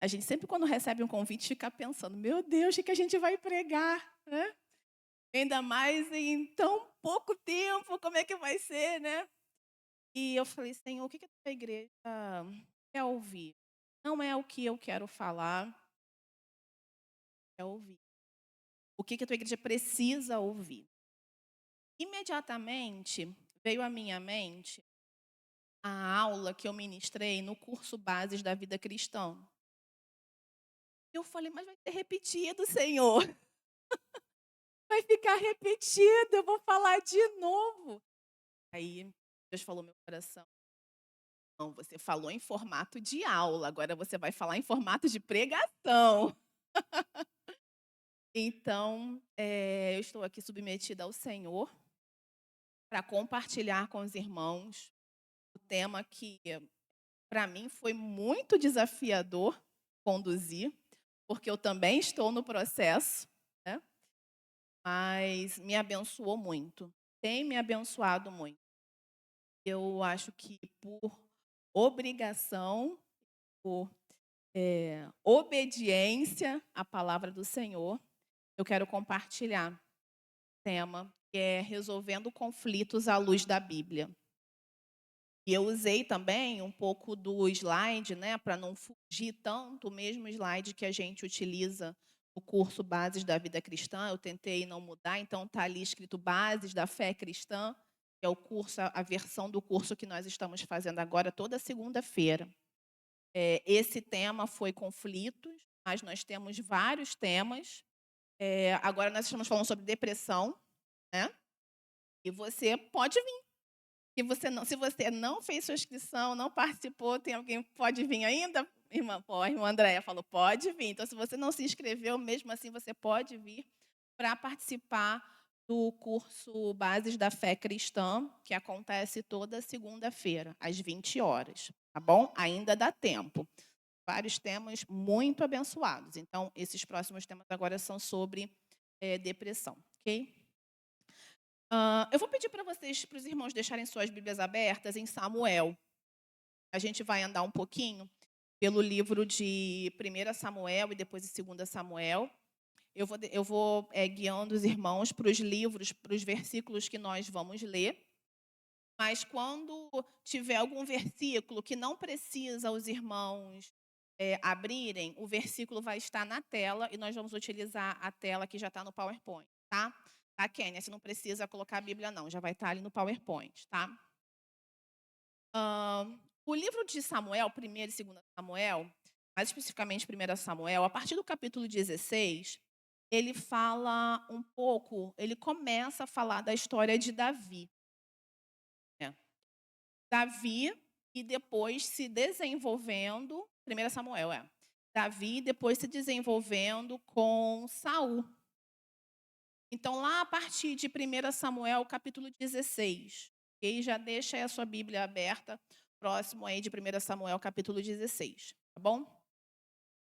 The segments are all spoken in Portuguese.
A gente sempre quando recebe um convite fica pensando: "Meu Deus, o que que a gente vai pregar?", né. Ainda mais em tão pouco tempo, como é que vai ser, né. E eu falei: "Senhor, o que que a tua igreja quer ouvir? Não é o que eu quero falar, quer ouvir. O que que a tua igreja precisa ouvir?". Imediatamente veio à minha mente a aula que eu ministrei no curso Bases da Vida Cristã. Eu falei: "Mas vai ser repetido, Senhor, vai ficar repetido, eu vou falar de novo". Aí Deus falou no meu coração: "Não, você falou em formato de aula, agora você vai falar em formato de pregação". Então, eu estou aqui submetida ao Senhor para compartilhar com os irmãos o tema que para mim foi muito desafiador conduzir, porque eu também estou no processo, né, mas me abençoou muito, tem me abençoado muito. Eu acho que por obrigação, por, obediência à palavra do Senhor, eu quero compartilhar o tema, que é resolvendo conflitos à luz da Bíblia. E eu usei também um pouco do slide, né, para não fugir tanto, o mesmo slide que a gente utiliza no curso Bases da Vida Cristã, eu tentei não mudar, então está ali escrito Bases da Fé Cristã, que é o curso, a versão do curso que nós estamos fazendo agora toda segunda-feira. Esse tema foi conflitos, mas nós temos vários temas. Agora nós estamos falando sobre depressão, né, e você pode vir. Se você não fez sua inscrição, não participou, tem alguém que pode vir ainda? Irmã, pô, a irmã Andréia falou: "Pode vir". Então se você não se inscreveu, mesmo assim você pode vir para participar do curso Bases da Fé Cristã, que acontece toda segunda-feira, às 20 horas, tá bom? Ainda dá tempo. Vários temas muito abençoados. Então esses próximos temas agora são sobre, depressão, ok? Eu vou pedir para vocês, para os irmãos deixarem suas Bíblias abertas em Samuel. A gente vai andar um pouquinho pelo livro de 1 Samuel e depois de 2 Samuel. Eu vou guiando os irmãos para os livros, para os versículos que nós vamos ler. Mas quando tiver algum versículo que não precisa os irmãos abrirem, o versículo vai estar na tela e nós vamos utilizar a tela que já está no PowerPoint, tá? Tá, Kênia? Você não precisa colocar a Bíblia, não, já vai estar ali no PowerPoint, tá? O livro de Samuel, 1º e 2 Samuel, mais especificamente 1 Samuel, a partir do capítulo 16, ele fala um pouco, ele começa a falar da história de Davi, né? Davi e depois se desenvolvendo, 1 Samuel, Davi depois se desenvolvendo com Saul. Então lá a partir de 1 Samuel, capítulo 16, ok? Já deixa aí a sua Bíblia aberta, próximo aí de 1 Samuel, capítulo 16, tá bom?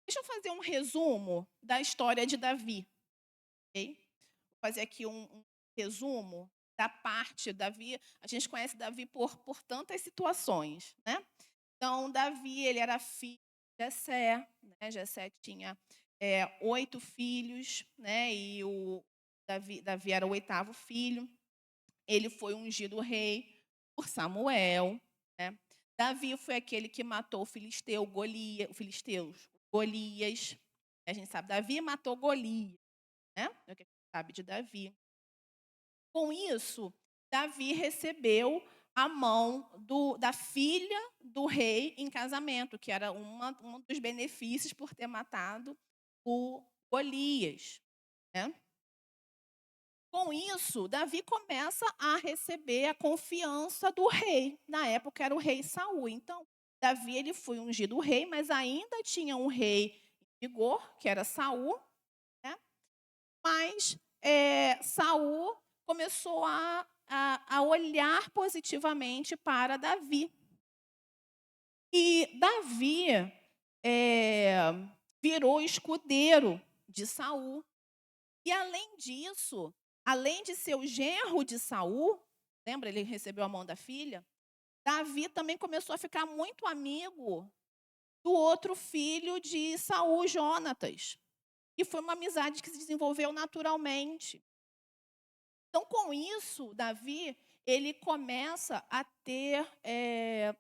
Deixa eu fazer um resumo da história de Davi, ok? Vou fazer aqui um resumo da parte Davi, a gente conhece Davi por tantas situações, né? Então, Davi, ele era filho de Jessé, né? Jessé tinha 8 filhos, né? E o Davi era o 8º filho. Ele foi ungido rei por Samuel, né? Davi foi aquele que matou o filisteus, Golias. A gente sabe, Davi matou Golias, né? É o que a gente sabe de Davi. Com isso, Davi recebeu a mão da filha do rei em casamento, que era um dos benefícios por ter matado o Golias, né? Com isso, Davi começa a receber a confiança do rei. Na época era o rei Saul. Então, Davi ele foi ungido rei, mas ainda tinha um rei em vigor, que era Saul, né? Mas Saul começou a olhar positivamente para Davi. E Davi virou escudeiro de Saul. E além disso, além de ser o genro de Saul, lembra, ele recebeu a mão da filha, Davi também começou a ficar muito amigo do outro filho de Saul, Jonatas. E foi uma amizade que se desenvolveu naturalmente. Então, com isso, Davi, ele começa a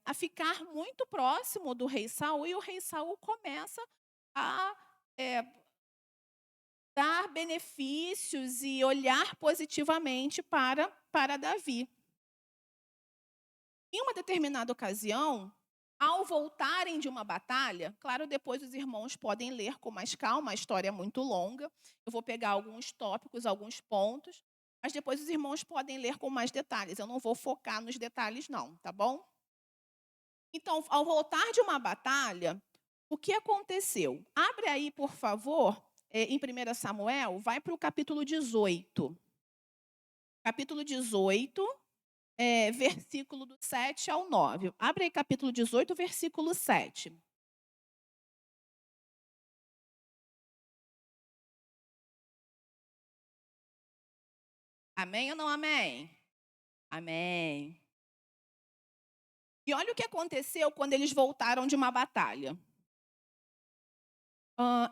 a ficar muito próximo do rei Saul, e o rei Saul começa a eh, dar benefícios e olhar positivamente para Davi. Em uma determinada ocasião, ao voltarem de uma batalha, claro, depois os irmãos podem ler com mais calma, a história é muito longa. Eu vou pegar alguns tópicos, alguns pontos, mas depois os irmãos podem ler com mais detalhes. Eu não vou focar nos detalhes, não, tá bom? Então, ao voltar de uma batalha, o que aconteceu? Abre aí, por favor, em 1 Samuel, vai para o capítulo 18. Capítulo 18, versículo do 7 ao 9. Abre aí capítulo 18, versículo 7. Amém ou não amém? Amém. E olha o que aconteceu quando eles voltaram de uma batalha.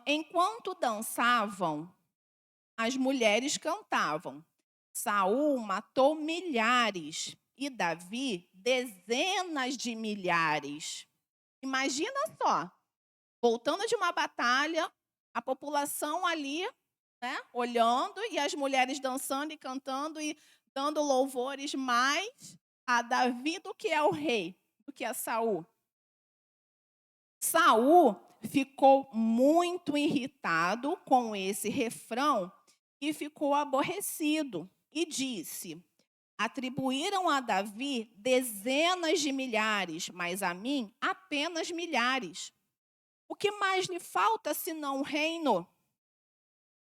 Enquanto dançavam, as mulheres cantavam. Saul matou milhares e Davi dezenas de milhares. Imagina só, voltando de uma batalha, a população ali, né, olhando, e as mulheres dançando e cantando e dando louvores mais a Davi do que ao rei, do que a Saul. Saul ficou muito irritado com esse refrão e ficou aborrecido e disse: atribuíram a Davi dezenas de milhares, mas a mim apenas milhares. O que mais lhe falta senão o reino?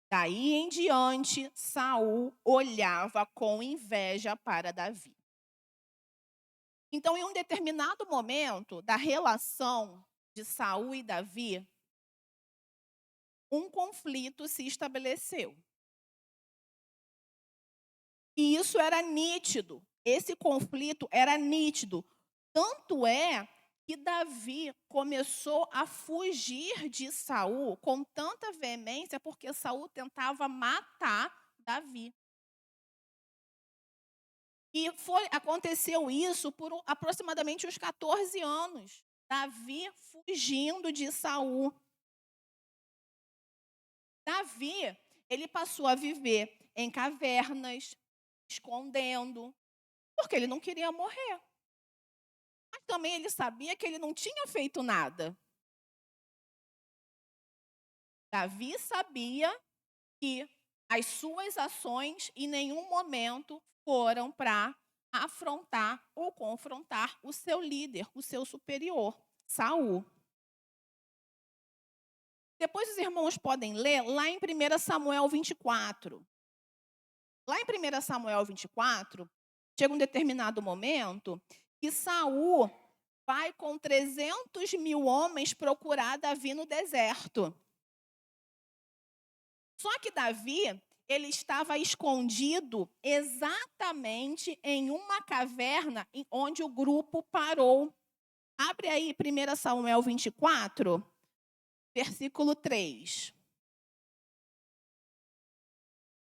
Daí em diante, Saul olhava com inveja para Davi. Então, em um determinado momento da relação de Saul e Davi, um conflito se estabeleceu. E isso era nítido. Esse conflito era nítido. Tanto é que Davi começou a fugir de Saul com tanta veemência porque Saul tentava matar Davi. E aconteceu isso por aproximadamente uns 14 anos. Davi fugindo de Saul. Davi, ele passou a viver em cavernas, escondendo, porque ele não queria morrer. Mas também ele sabia que ele não tinha feito nada. Davi sabia que as suas ações em nenhum momento foram para afrontar ou confrontar o seu líder, o seu superior, Saul. Depois os irmãos podem ler lá em 1 Samuel 24. Lá em 1 Samuel 24, chega um determinado momento que Saul vai com 300 mil homens procurar Davi no deserto. Só que Davi, ele estava escondido exatamente em uma caverna onde o grupo parou. Abre aí 1 Samuel 24, versículo 3.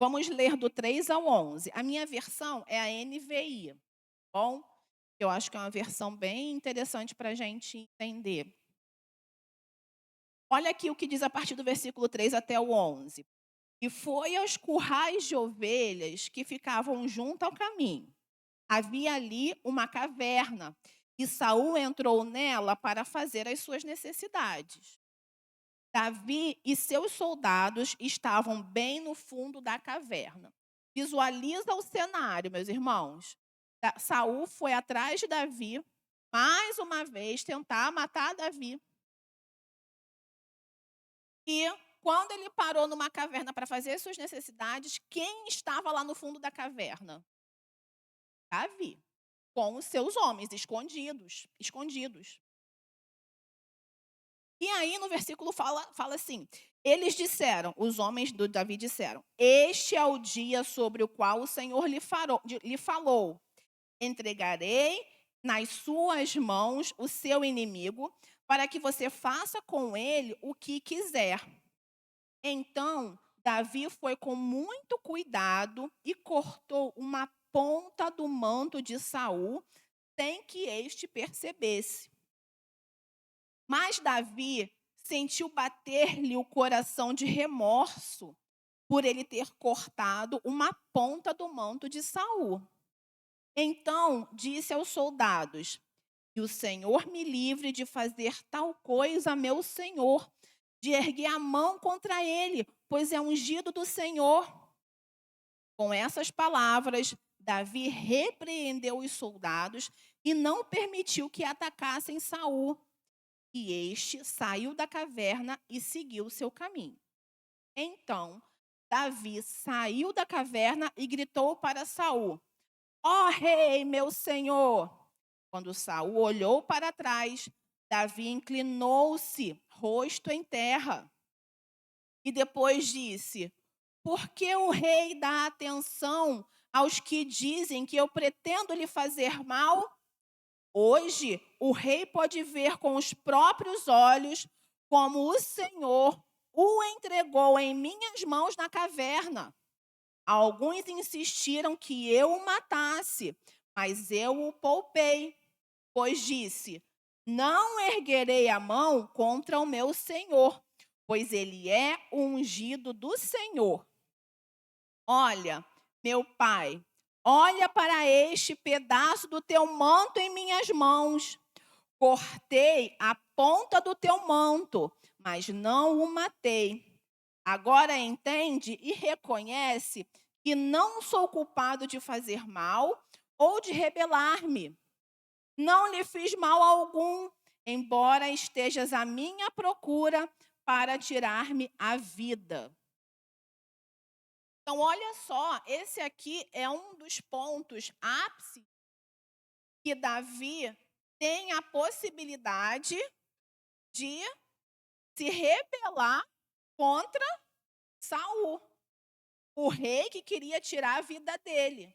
Vamos ler do 3 ao 11. A minha versão é a NVI, bom? Eu acho que é uma versão bem interessante para a gente entender. Olha aqui o que diz a partir do versículo 3 até o 11. E foi aos currais de ovelhas que ficavam junto ao caminho. Havia ali uma caverna, e Saul entrou nela para fazer as suas necessidades. Davi e seus soldados estavam bem no fundo da caverna. Visualiza o cenário, meus irmãos. Saul foi atrás de Davi, mais uma vez, tentar matar Davi. E quando ele parou numa caverna para fazer suas necessidades, quem estava lá no fundo da caverna? Davi, com os seus homens escondidos. E aí no versículo fala assim: eles disseram, os homens do Davi disseram: este é o dia sobre o qual o Senhor lhe falou. Entregarei nas suas mãos o seu inimigo, para que você faça com ele o que quiser. Então, Davi foi com muito cuidado e cortou uma ponta do manto de Saul, sem que este percebesse. Mas Davi sentiu bater-lhe o coração de remorso por ele ter cortado uma ponta do manto de Saul. Então disse aos soldados: que o Senhor me livre de fazer tal coisa a meu senhor, de erguer a mão contra ele, pois é ungido do Senhor. Com essas palavras, Davi repreendeu os soldados e não permitiu que atacassem Saul. E este saiu da caverna e seguiu seu caminho. Então, Davi saiu da caverna e gritou para Saul: Ó rei, meu senhor! Quando Saul olhou para trás, Davi inclinou-se, rosto em terra. E depois disse: Por que o rei dá atenção aos que dizem que eu pretendo lhe fazer mal? Hoje o rei pode ver com os próprios olhos como o Senhor o entregou em minhas mãos na caverna. Alguns insistiram que eu o matasse, mas eu o poupei, pois disse: Não erguerei a mão contra o meu senhor, pois ele é o ungido do Senhor. Olha, meu pai, olha para este pedaço do teu manto em minhas mãos. Cortei a ponta do teu manto, mas não o matei. Agora entende e reconhece que não sou culpado de fazer mal ou de rebelar-me. Não lhe fiz mal algum, embora estejas à minha procura para tirar-me a vida. Então, olha só, esse aqui é um dos pontos ápice que Davi tem a possibilidade de se rebelar contra Saul, o rei que queria tirar a vida dele.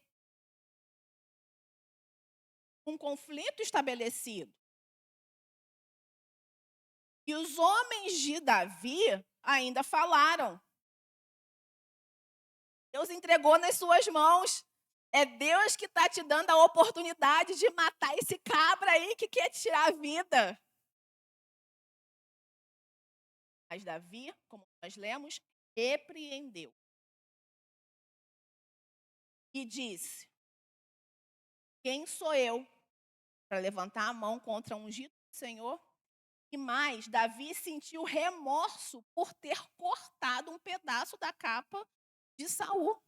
Um conflito estabelecido. E os homens de Davi ainda falaram: Deus entregou nas suas mãos. É Deus que está te dando a oportunidade de matar esse cabra aí que quer tirar a vida. Mas Davi, como nós lemos, repreendeu. E disse: Quem sou eu para levantar a mão contra um ungido do Senhor? E mais, Davi sentiu remorso por ter cortado um pedaço da capa de Saul.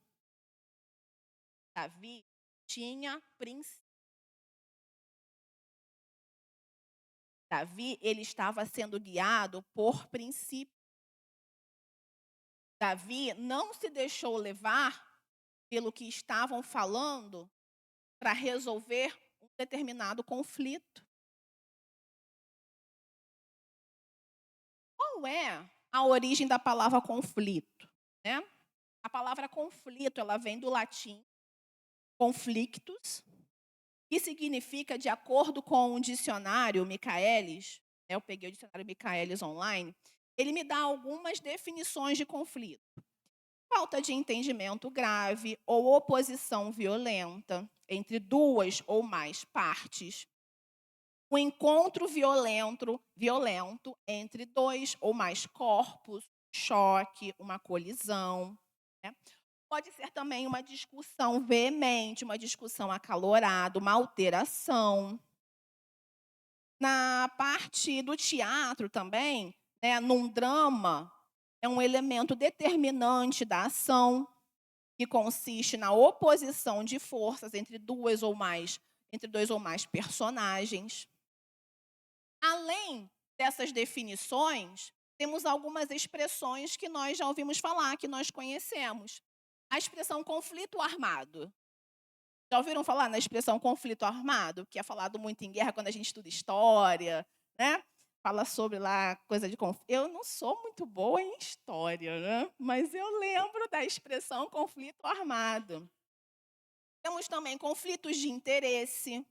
Davi tinha princípio. Davi, ele estava sendo guiado por princípio. Davi não se deixou levar pelo que estavam falando para resolver um determinado conflito. Qual é a origem da palavra conflito, né? A palavra conflito, ela vem do latim conflictus, que significa, de acordo com o dicionário Michaelis, eu peguei o dicionário Michaelis online, ele me dá algumas definições de conflito. Falta de entendimento grave ou oposição violenta entre duas ou mais partes. Um encontro violento entre dois ou mais corpos, choque, uma colisão. Né? Pode ser também uma discussão veemente, uma discussão acalorada, uma alteração. Na parte do teatro também, né, num drama, é um elemento determinante da ação, que consiste na oposição de forças entre dois ou mais personagens. Além dessas definições, temos algumas expressões que nós já ouvimos falar, que nós conhecemos. A expressão conflito armado. Já ouviram falar na expressão conflito armado? Que é falado muito em guerra quando a gente estuda história, né? Fala sobre lá coisa de conflito. Eu não sou muito boa em história, né? Mas eu lembro da expressão conflito armado. Temos também conflitos de interesse,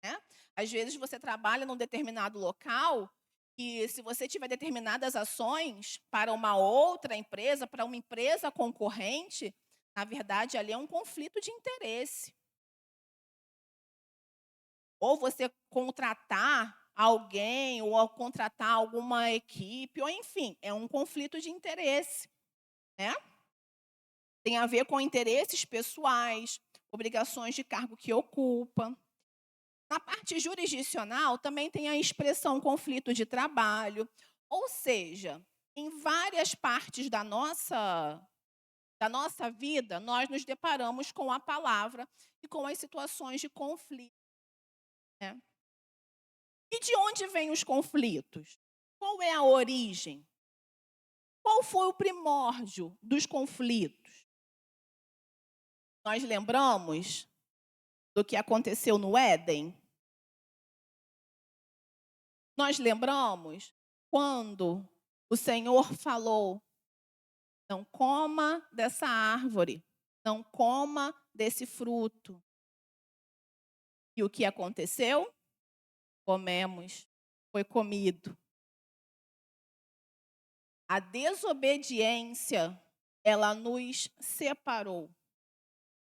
né? Às vezes você trabalha num determinado local e se você tiver determinadas ações para uma outra empresa, para uma empresa concorrente, na verdade ali é um conflito de interesse. Ou você contratar alguém, ou contratar alguma equipe, ou enfim, é um conflito de interesse, né? Tem a ver com interesses pessoais, obrigações de cargo que ocupa. Na parte jurisdicional, também tem a expressão conflito de trabalho, ou seja, em várias partes da nossa vida, nós nos deparamos com a palavra e com as situações de conflito, né? E de onde vêm os conflitos? Qual é a origem? Qual foi o primórdio dos conflitos? Nós lembramos do que aconteceu no Éden? Nós lembramos quando o Senhor falou: não coma dessa árvore, não coma desse fruto. E o que aconteceu? Comemos, foi comido. A desobediência, ela nos separou,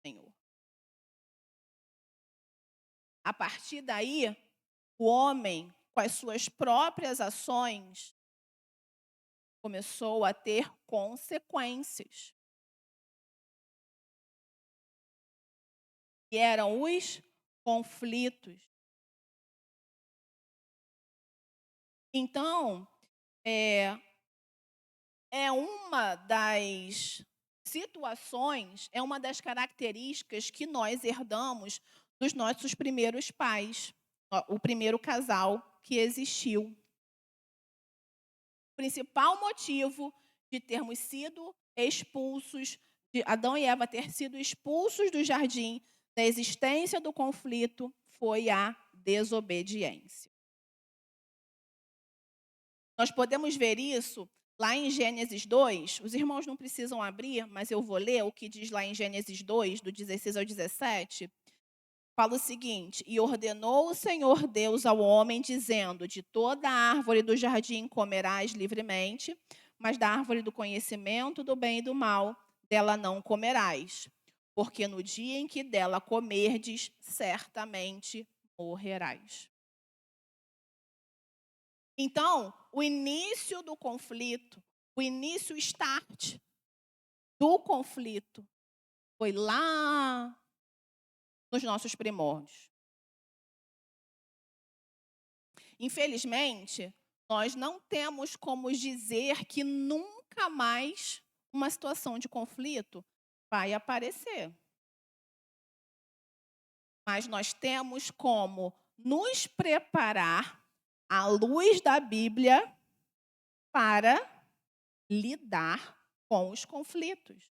Senhor. A partir daí, o homem, com as suas próprias ações, começou a ter consequências. E eram os conflitos. Então, é uma das situações, é uma das características que nós herdamos dos nossos primeiros pais, o primeiro casal que existiu. O principal motivo de termos sido expulsos, de Adão e Eva ter sido expulsos do jardim, da existência do conflito, foi a desobediência. Nós podemos ver isso lá em Gênesis 2. Os irmãos não precisam abrir, mas eu vou ler o que diz lá em Gênesis 2, do 16 ao 17. Fala o seguinte: e ordenou o Senhor Deus ao homem, dizendo: de toda a árvore do jardim comerás livremente, mas da árvore do conhecimento do bem e do mal, dela não comerás, porque no dia em que dela comerdes, certamente morrerás. Então, o início do conflito, o início start do conflito foi lá nos nossos primórdios. Infelizmente, nós não temos como dizer que nunca mais uma situação de conflito vai aparecer. Mas nós temos como nos preparar à luz da Bíblia para lidar com os conflitos.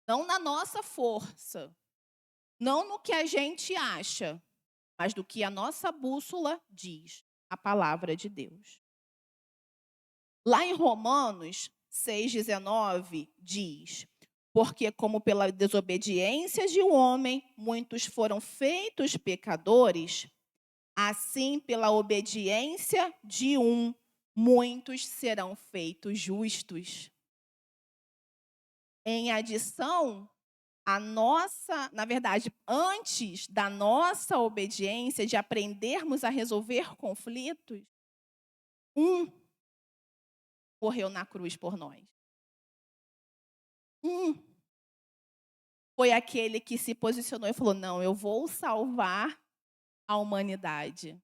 Não na nossa força, não no que a gente acha, mas do que a nossa bússola diz, a palavra de Deus. Lá em Romanos 6,19 diz: porque como pela desobediência de um homem muitos foram feitos pecadores, assim pela obediência de um muitos serão feitos justos. Em adição, na verdade, antes da nossa obediência, de aprendermos a resolver conflitos, um morreu na cruz por nós. Um foi aquele que se posicionou e falou: não, eu vou salvar a humanidade.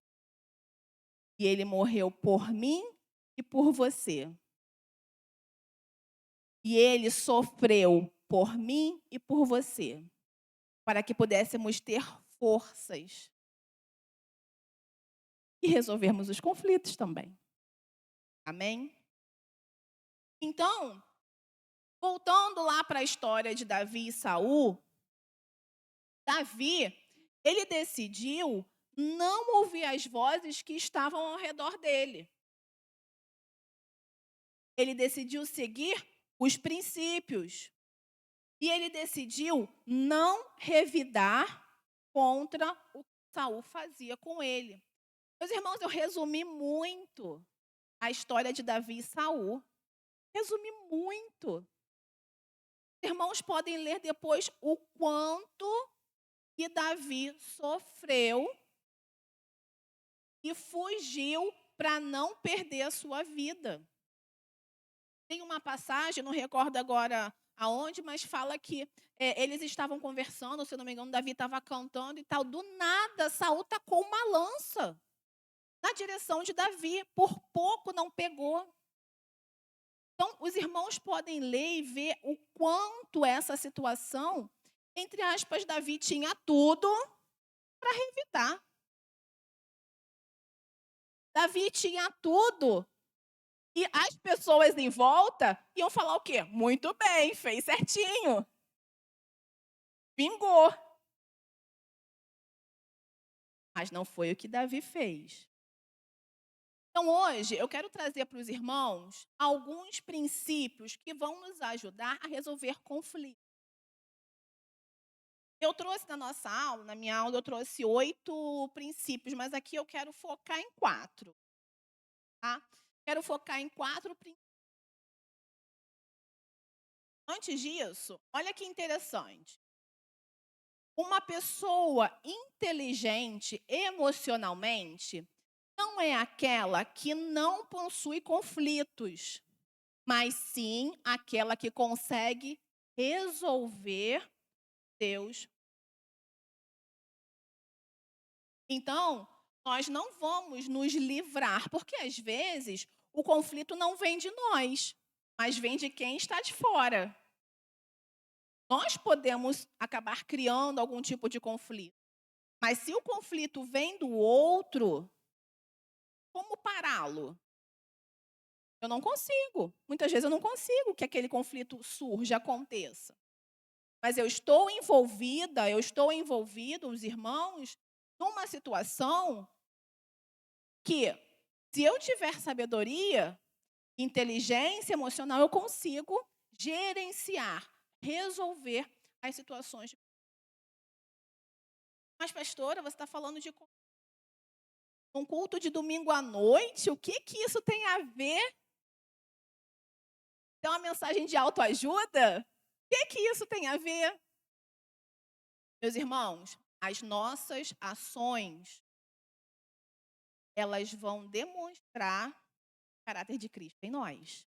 E ele morreu por mim e por você. E ele sofreu por mim e por você, para que pudéssemos ter forças e resolvermos os conflitos também. Amém? Então, voltando lá para a história de Davi e Saul, Davi, ele decidiu não ouvir as vozes que estavam ao redor dele. Ele decidiu seguir os princípios. E ele decidiu não revidar contra o que Saul fazia com ele. Meus irmãos, eu resumi muito a história de Davi e Saul. Resumi muito. Os irmãos podem ler depois o quanto que Davi sofreu e fugiu para não perder a sua vida. Tem uma passagem, não recordo agora aonde, mas fala que eles estavam conversando, se eu não me engano, Davi estava cantando e tal. Do nada, Saul tacou uma lança na direção de Davi. Por pouco não pegou. Então, os irmãos podem ler e ver o quanto essa situação, entre aspas, Davi tinha tudo para revidar. Davi tinha tudo. E as pessoas em volta iam falar o quê? Muito bem, fez certinho. Vingou. Mas não foi o que Davi fez. Então, hoje, eu quero trazer para os irmãos alguns princípios que vão nos ajudar a resolver conflitos. Eu trouxe na nossa aula, na minha aula, eu trouxe 8 princípios, mas aqui eu quero focar em 4. Tá? Quero focar em 4 princípios. Antes disso, olha que interessante. Uma pessoa inteligente emocionalmente não é aquela que não possui conflitos, mas sim aquela que consegue resolver seus. Então, nós não vamos nos livrar, porque às vezes o conflito não vem de nós, mas vem de quem está de fora. Nós podemos acabar criando algum tipo de conflito, mas se o conflito vem do outro, como pará-lo? Eu não consigo. Muitas vezes eu não consigo que aquele conflito surja, aconteça. Mas eu estou envolvida, eu estou envolvido, os irmãos, numa situação que, se eu tiver sabedoria, inteligência emocional, eu consigo gerenciar, resolver as situações. Mas, pastora, você está falando de um culto de domingo à noite? O que isso tem a ver? É uma mensagem de autoajuda? O que isso tem a ver? Meus irmãos, as nossas ações, elas vão demonstrar o caráter de Cristo em nós.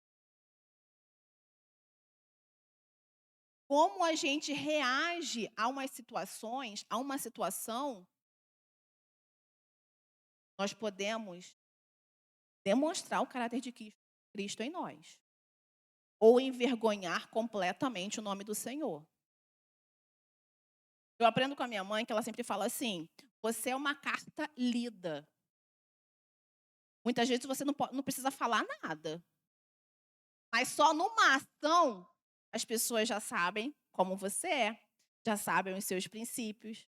Como a gente reage a umas situações, a uma situação, nós podemos demonstrar o caráter de Cristo em nós. Ou envergonhar completamente o nome do Senhor. Eu aprendo com a minha mãe que ela sempre fala assim: você é uma carta lida. Muitas vezes você não precisa falar nada. Mas só numa ação, as pessoas já sabem como você é, já sabem os seus princípios.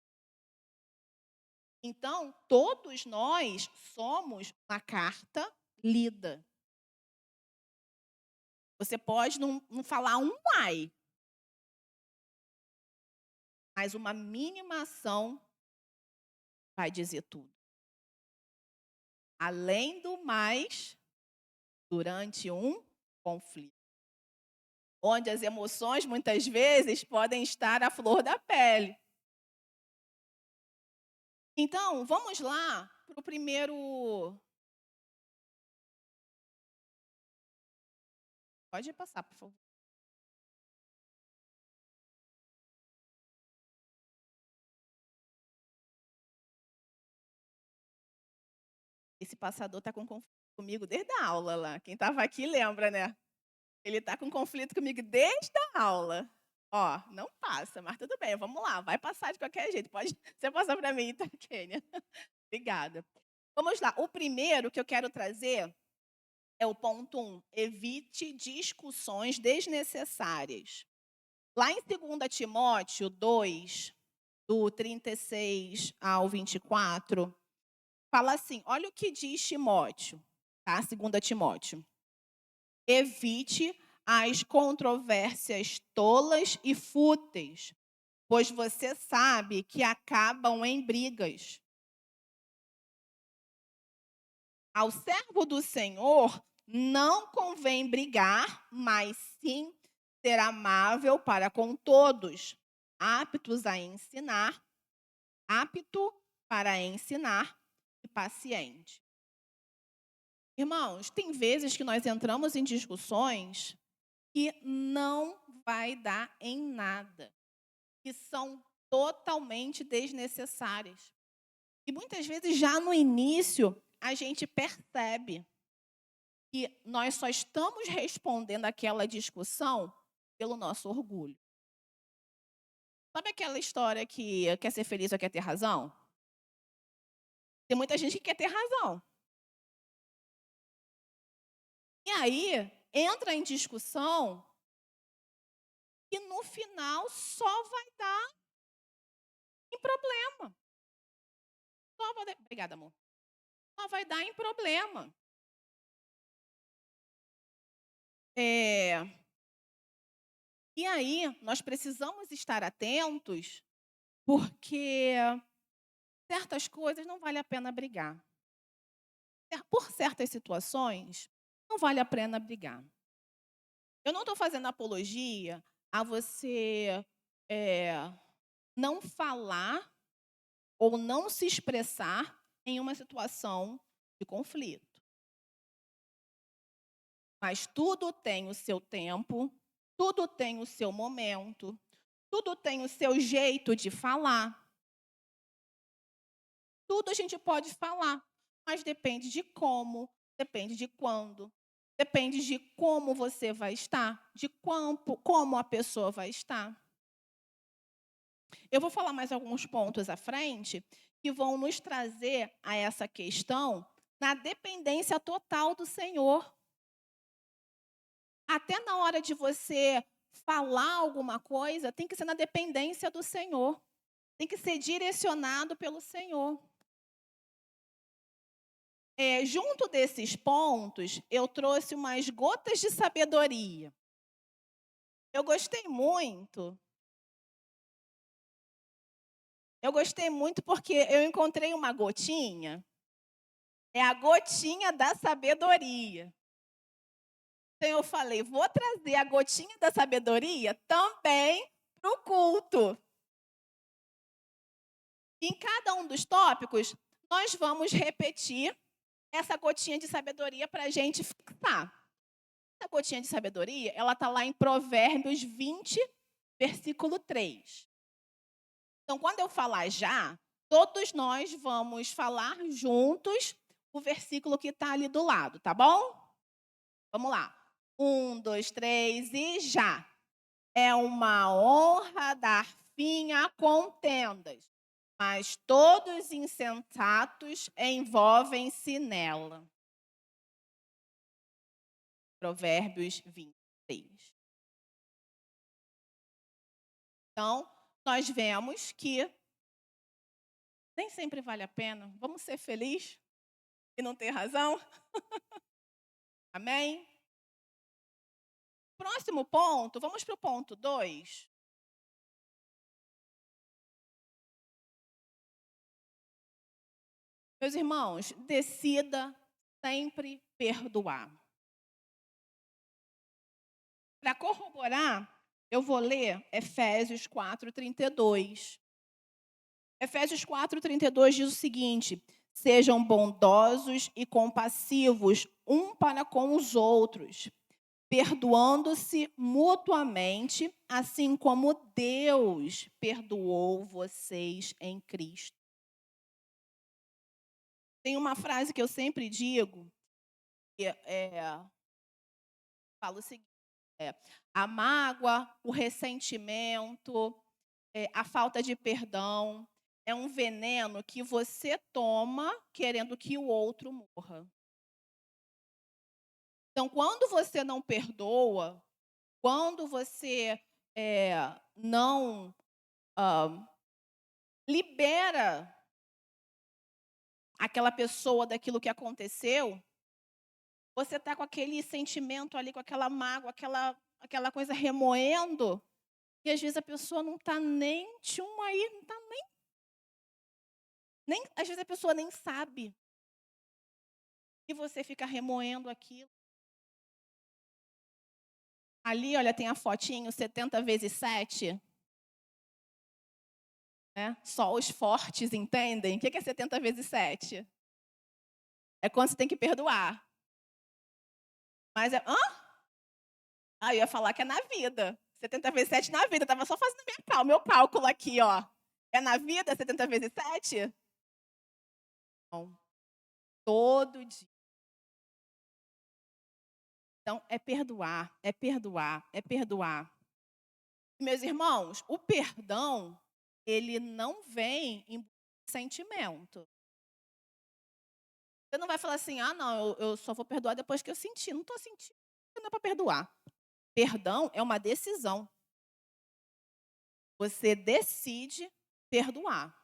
Então, todos nós somos uma carta lida. Você pode não falar um ai, mas uma mínima ação vai dizer tudo. Além do mais, durante um conflito, onde as emoções muitas vezes podem estar à flor da pele. Então, vamos lá para o primeiro. Pode passar, por favor. Esse passador está com conflito comigo desde a aula lá. Quem estava aqui lembra, né? Ele está com conflito comigo desde a aula. Ó, não passa, mas tudo bem, vamos lá. Vai passar de qualquer jeito. Pode você passar para mim, tá, Kênia? Obrigada. Vamos lá. O primeiro que eu quero trazer é o ponto 1. Evite discussões desnecessárias. Lá em 2 Timóteo 2, do 36 ao 24, fala assim, olha o que diz Timóteo, tá? 2 Timóteo. Evite as controvérsias tolas e fúteis, pois você sabe que acabam em brigas. Ao servo do Senhor não convém brigar, mas sim ser amável para com todos, aptos a ensinar, apto para ensinar e paciente. Irmãos, tem vezes que nós entramos em discussões que não vai dar em nada, que são totalmente desnecessárias. E muitas vezes já no início a gente percebe que nós só estamos respondendo aquela discussão pelo nosso orgulho. Sabe aquela história que quer ser feliz ou quer ter razão? Tem muita gente que quer ter razão. E aí entra em discussão e no final só vai dar em problema. Obrigada, amor. Só vai dar em problema. E aí nós precisamos estar atentos porque certas coisas não vale a pena brigar. Por certas situações, não vale a pena brigar. Eu não estou fazendo apologia a você não falar ou não se expressar em uma situação de conflito. Mas tudo tem o seu tempo, tudo tem o seu momento, tudo tem o seu jeito de falar. Tudo a gente pode falar, mas depende de como, depende de quando, depende de como você vai estar, de como a pessoa vai estar. Eu vou falar mais alguns pontos à frente que vão nos trazer a essa questão na dependência total do Senhor. Até na hora de você falar alguma coisa, tem que ser na dependência do Senhor. Tem que ser direcionado pelo Senhor. Junto desses pontos, eu trouxe umas gotas de sabedoria. Eu gostei muito. Eu gostei muito porque eu encontrei uma gotinha. É a gotinha da sabedoria. Então eu falei, vou trazer a gotinha da sabedoria também para o culto. Em cada um dos tópicos, nós vamos repetir essa gotinha de sabedoria para a gente fixar. Essa gotinha de sabedoria, ela está lá em Provérbios 20, versículo 3. Então, quando eu falar já, todos nós vamos falar juntos o versículo que está ali do lado, tá bom? Vamos lá. 1, 2, 3 e já. É uma honra dar fim a contendas, mas todos insensatos envolvem-se nela. Provérbios 23. Então, nós vemos que nem sempre vale a pena. Vamos ser felizes e não ter razão? Amém? Próximo ponto, vamos para o ponto 2. Meus irmãos, decida sempre perdoar. Para corroborar, eu vou ler Efésios 4:32. Efésios 4:32 diz o seguinte: sejam bondosos e compassivos um para com os outros, perdoando-se mutuamente, assim como Deus perdoou vocês em Cristo. Tem uma frase que eu sempre digo, que fala o seguinte: a mágoa, o ressentimento, a falta de perdão é um veneno que você toma querendo que o outro morra. Então, quando você não perdoa, quando você não libera aquela pessoa daquilo que aconteceu, você está com aquele sentimento ali, com aquela mágoa, aquela coisa remoendo, e às vezes a pessoa não está nem aí, não está nem. Às vezes a pessoa nem sabe. e você fica remoendo aquilo. Ali, olha, tem a fotinho 70 vezes 7, né? Só os fortes entendem. O que é 70 vezes 7? É quando você tem que perdoar. Mas é. Hã? Ah, eu ia falar que é na vida. 70 vezes 7 na vida. Eu tava só fazendo meu cálculo aqui, ó. É na vida 70 vezes 7? Não. Todo dia. Então, é perdoar, é perdoar, é perdoar. Meus irmãos, o perdão, ele não vem em sentimento. Você não vai falar assim: "Ah, não, eu só vou perdoar depois que eu sentir". Não estou sentindo, não dá para perdoar. Perdão é uma decisão. Você decide perdoar.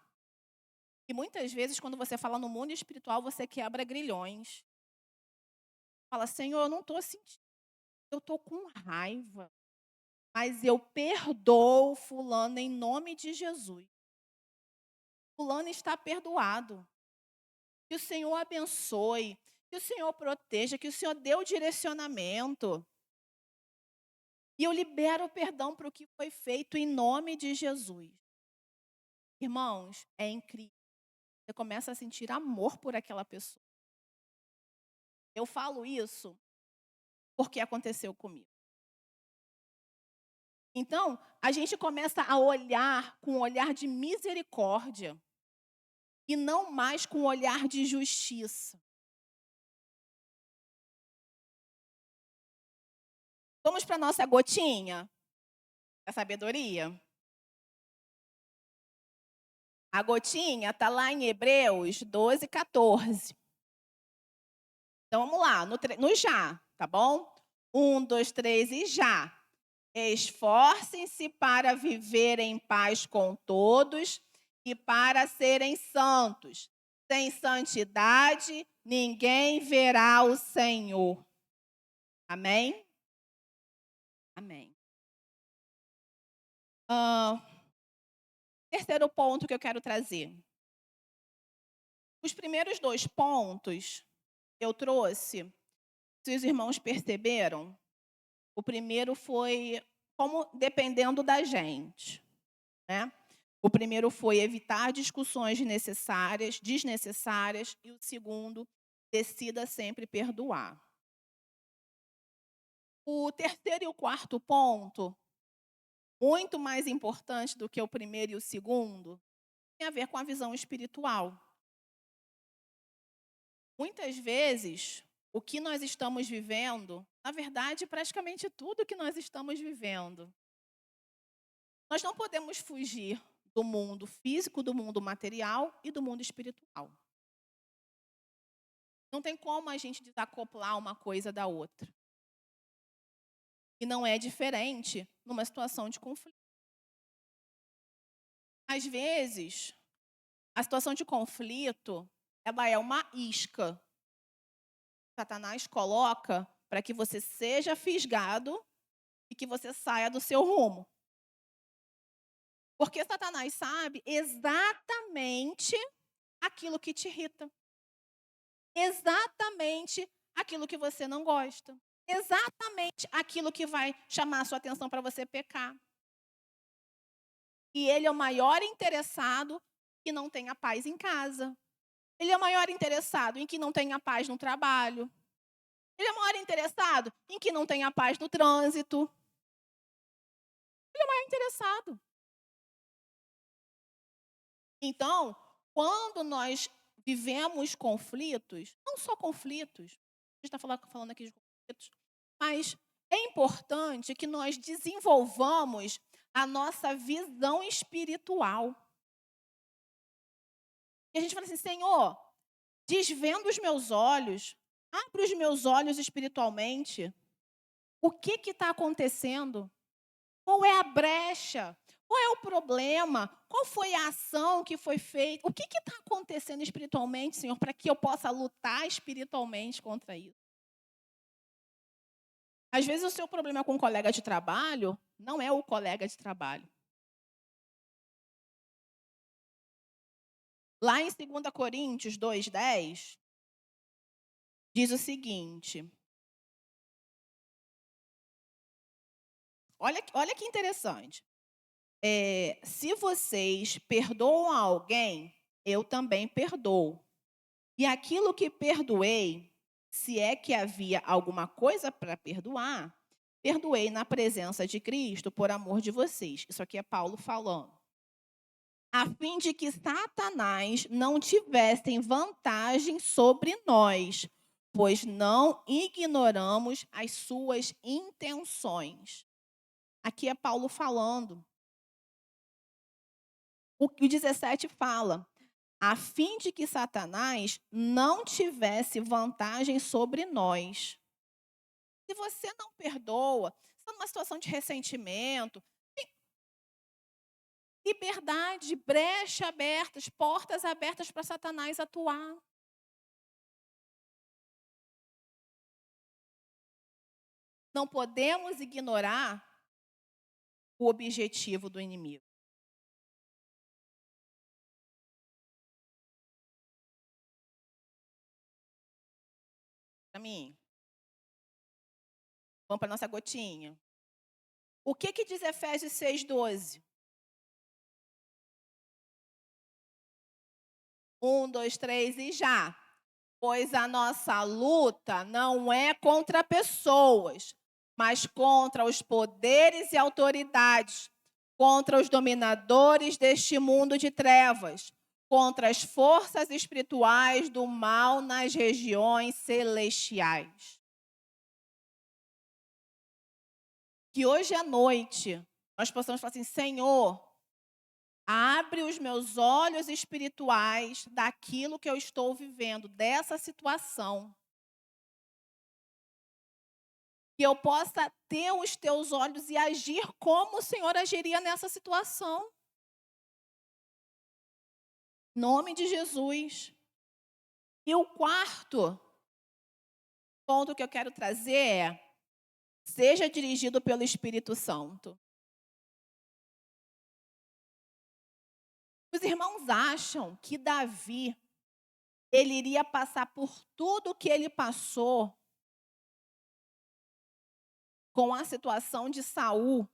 E muitas vezes, quando você fala no mundo espiritual, você quebra grilhões. Fala: "Senhor, eu não estou sentindo, eu estou com raiva, mas eu perdoo fulano em nome de Jesus. Fulano está perdoado. Que o Senhor abençoe, que o Senhor proteja, que o Senhor dê o direcionamento. E eu libero o perdão para o que foi feito em nome de Jesus". Irmãos, é incrível. Você começa a sentir amor por aquela pessoa. Eu falo isso porque aconteceu comigo. Então, a gente começa a olhar com um olhar de misericórdia e não mais com um olhar de justiça. Vamos para a nossa gotinha da sabedoria? A gotinha está lá em Hebreus 12, 14. Então vamos lá, no já, tá bom? 1, 2, 3 e já. Esforcem-se para viver em paz com todos e para serem santos. Sem santidade, ninguém verá o Senhor. Amém? Amém. Terceiro ponto que eu quero trazer. Os primeiros 2 pontos eu trouxe, se os irmãos perceberam, o primeiro foi como dependendo da gente, né? O primeiro foi evitar discussões desnecessárias, e o segundo, decida sempre perdoar. O terceiro e o quarto ponto, muito mais importante do que o primeiro e o segundo, tem a ver com a visão espiritual. Muitas vezes, o que nós estamos vivendo, na verdade, praticamente tudo que nós estamos vivendo, nós não podemos fugir do mundo físico, do mundo material e do mundo espiritual. Não tem como a gente desacoplar uma coisa da outra. E não é diferente numa situação de conflito. Às vezes, a situação de conflito, ela é uma isca. Satanás coloca para que você seja fisgado e que você saia do seu rumo. Porque Satanás sabe exatamente aquilo que te irrita. Exatamente aquilo que você não gosta. Exatamente aquilo que vai chamar a sua atenção para você pecar. E ele é o maior interessado que não tenha paz em casa. Ele é o maior interessado em que não tenha paz no trabalho. Ele é o maior interessado em que não tenha paz no trânsito. Ele é o maior interessado. Então, quando nós vivemos conflitos, não só conflitos, a gente está falando aqui de conflitos, mas é importante que nós desenvolvamos a nossa visão espiritual. E a gente fala assim: Senhor, desvenda os meus olhos, abre os meus olhos espiritualmente. O que está acontecendo? Qual é a brecha? Qual é o problema? Qual foi a ação que foi feita? O que está acontecendo espiritualmente, Senhor, para que eu possa lutar espiritualmente contra isso? Às vezes o seu problema com um colega de trabalho não é o colega de trabalho. Lá em 2 Coríntios 2:10, Diz o seguinte, olha que interessante. Se vocês perdoam a alguém, eu também perdoo. E aquilo que perdoei, se é que havia alguma coisa para perdoar, perdoei na presença de Cristo por amor de vocês. Isso aqui é Paulo falando. A fim de que Satanás não tivesse vantagem sobre nós, pois não ignoramos as suas intenções. Aqui é Paulo falando. O 17 fala: a fim de que Satanás não tivesse vantagem sobre nós. Se você não perdoa, está numa situação de ressentimento, tem liberdade, brecha abertas, portas abertas para Satanás atuar. Não podemos ignorar o objetivo do inimigo. Para mim, vamos para nossa gotinha. O que diz Efésios 6:12? 1, 2, 3 e já. Pois a nossa luta não é contra pessoas, mas contra os poderes e autoridades, contra os dominadores deste mundo de trevas, contra as forças espirituais do mal nas regiões celestiais. Que hoje à noite nós possamos falar assim: Senhor, abre os meus olhos espirituais daquilo que eu estou vivendo, dessa situação. Que eu possa ter os teus olhos e agir como o Senhor agiria nessa situação. Em nome de Jesus. E o quarto ponto que eu quero trazer é: seja dirigido pelo Espírito Santo. Os irmãos acham que Davi, ele iria passar por tudo o que ele passou com a situação de Saul,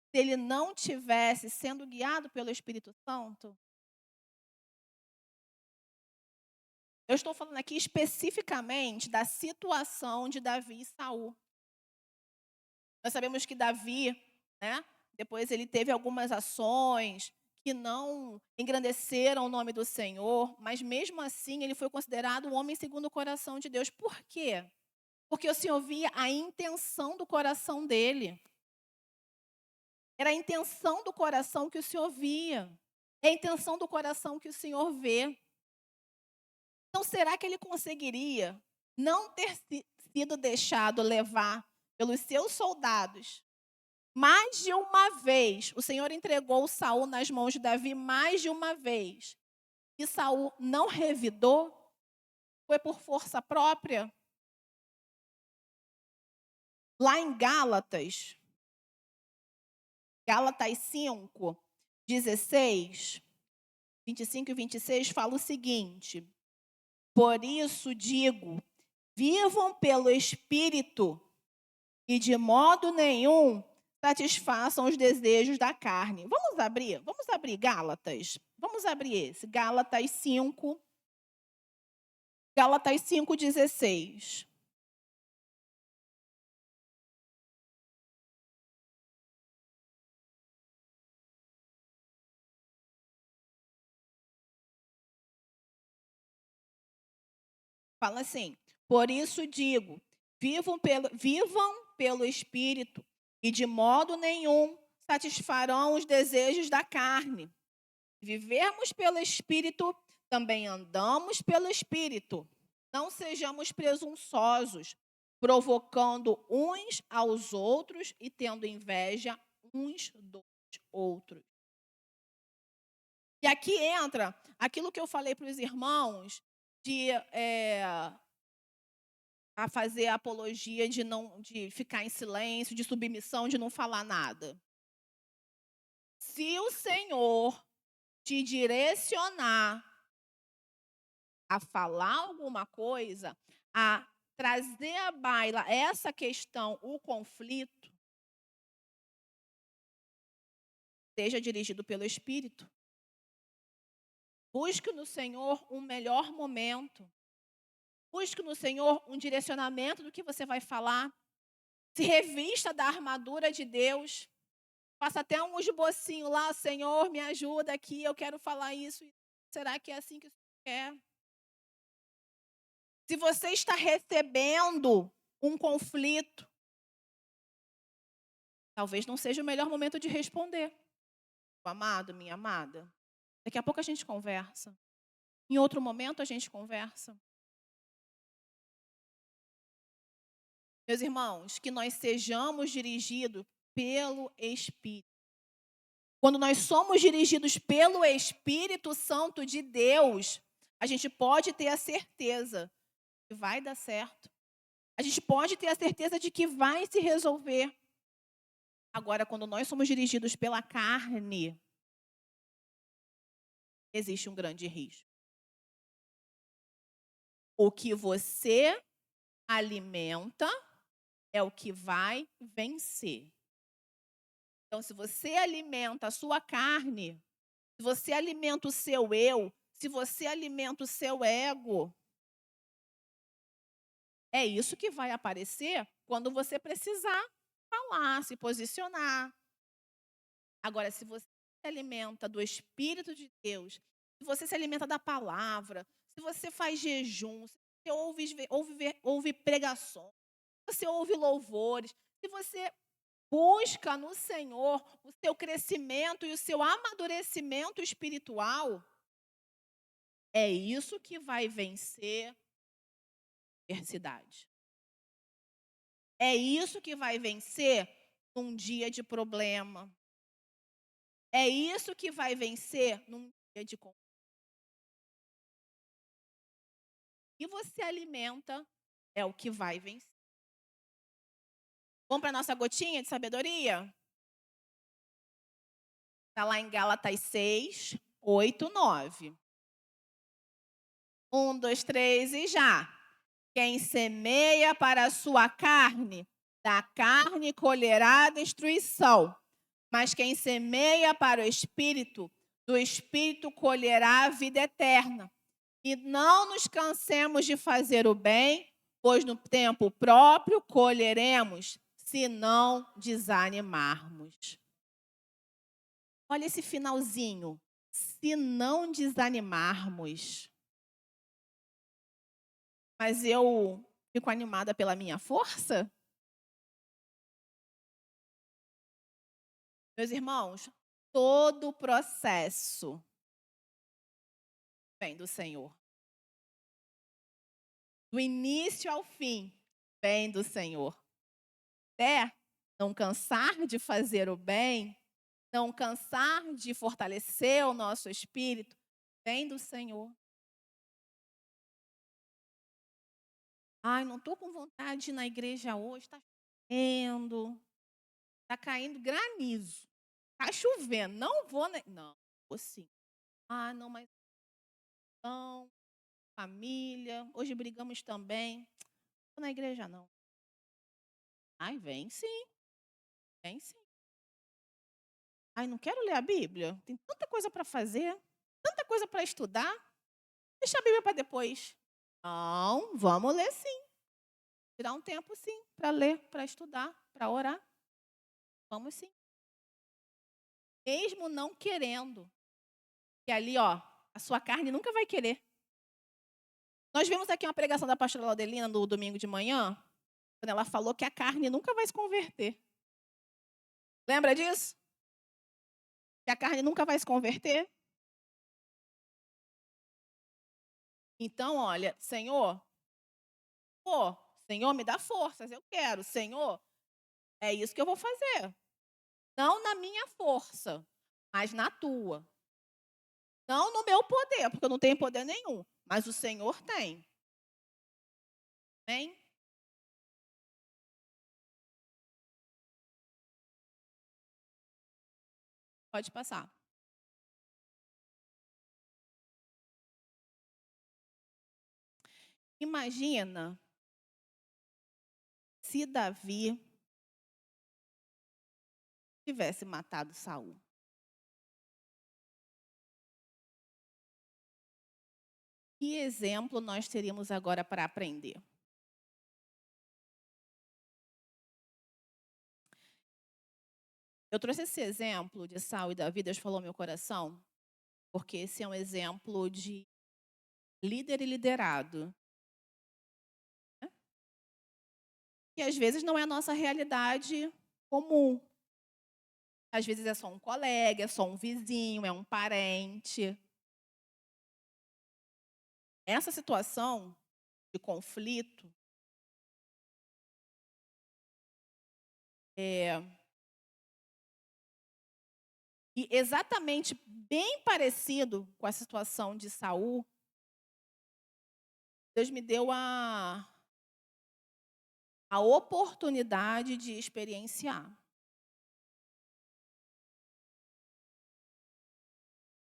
se ele não tivesse sendo guiado pelo Espírito Santo? Eu estou falando aqui especificamente da situação de Davi e Saul. Nós sabemos que Davi, né, depois ele teve algumas ações que não engrandeceram o nome do Senhor, mas mesmo assim ele foi considerado um homem segundo o coração de Deus. Por quê? Porque o Senhor via a intenção do coração dele. Era a intenção do coração que o Senhor via. É a intenção do coração que o Senhor vê. Então, será que ele conseguiria não ter sido deixado levar pelos seus soldados? Mais de uma vez, o Senhor entregou Saul nas mãos de Davi mais de uma vez. E Saul não revidou? Foi por força própria? Lá em Gálatas 5, 16, 25 e 26, fala o seguinte: por isso digo, vivam pelo Espírito e de modo nenhum satisfaçam os desejos da carne. Vamos abrir Gálatas. Vamos abrir esse, Gálatas 5:16. Fala assim: por isso digo, vivam pelo Espírito e de modo nenhum satisfarão os desejos da carne. Vivermos pelo Espírito, também andamos pelo Espírito. Não sejamos presunçosos, provocando uns aos outros e tendo inveja uns dos outros. E aqui entra aquilo que eu falei para os irmãos de a fazer a apologia de ficar em silêncio, de submissão, de não falar nada. Se o Senhor te direcionar a falar alguma coisa, a trazer à baila essa questão, o conflito, seja dirigido pelo Espírito. Busque no Senhor um melhor momento. Busque no Senhor um direcionamento do que você vai falar. Se revista da armadura de Deus. Faça até um esbocinho lá, Senhor, me ajuda aqui, eu quero falar isso. Será que é assim que o Senhor quer? Se você está recebendo um conflito, talvez não seja o melhor momento de responder. Meu amado, minha amada, daqui a pouco a gente conversa. Em outro momento a gente conversa. Meus irmãos, que nós sejamos dirigidos pelo Espírito. Quando nós somos dirigidos pelo Espírito Santo de Deus, a gente pode ter a certeza que vai dar certo. A gente pode ter a certeza de que vai se resolver. Agora, quando nós somos dirigidos pela carne, existe um grande risco. O que você alimenta é o que vai vencer. Então, se você alimenta a sua carne, se você alimenta o seu eu, se você alimenta o seu ego, é isso que vai aparecer quando você precisar falar, se posicionar. Agora, se você se alimenta do Espírito de Deus, se você se alimenta da palavra, se você faz jejum, se você ouve pregações, se você ouve louvores, se você busca no Senhor o seu crescimento e o seu amadurecimento espiritual, é isso que vai vencer a adversidade. É isso que vai vencer num dia de problema. É isso que vai vencer num dia de conflito. E você alimenta é o que vai vencer. Vamos para a nossa gotinha de sabedoria? Está lá em Gálatas 6, 8, 9. 1, 2, 3 e já. Quem semeia para a sua carne, da carne colherá destruição. Mas quem semeia para o Espírito, do Espírito colherá a vida eterna. E não nos cansemos de fazer o bem, pois no tempo próprio colheremos, se não desanimarmos. Olha esse finalzinho. Se não desanimarmos. Mas eu fico animada pela minha força? Meus irmãos, todo o processo vem do Senhor. Do início ao fim, vem do Senhor. Até não cansar de fazer o bem, não cansar de fortalecer o nosso espírito, vem do Senhor. Ai, não estou com vontade de ir na igreja hoje, está chovendo, está caindo granizo, está chovendo, não vou, não, vou sim. Ah, não, mas não, família, hoje brigamos também, não vou na igreja não. Ai, vem sim, vem sim. Ai, não quero ler a Bíblia, tem tanta coisa para fazer, tanta coisa para estudar, deixa a Bíblia para depois. Não, vamos ler sim. Tirar um tempo sim, para ler, para estudar, para orar. Vamos sim. Mesmo não querendo. E ali, ó, a sua carne nunca vai querer. Nós vimos aqui uma pregação da pastora Laudelina no domingo de manhã, quando ela falou que a carne nunca vai se converter. Lembra disso? Que a carne nunca vai se converter? Então, olha, Senhor, pô, Senhor, me dá forças, eu quero. Senhor, é isso que eu vou fazer. Não na minha força, mas na tua. Não no meu poder, porque eu não tenho poder nenhum, mas o Senhor tem. Amém? Pode passar. Imagina se Davi tivesse matado Saul? Que exemplo nós teríamos agora para aprender? Eu trouxe esse exemplo de Saul e Davi, Deus falou ao meu coração, porque esse é um exemplo de líder e liderado, né? E às vezes não é a nossa realidade comum. Às vezes é só um colega, é só um vizinho, é um parente. Essa situação de conflito é e exatamente bem parecido com a situação de Saul. Deus me deu a oportunidade de experienciar.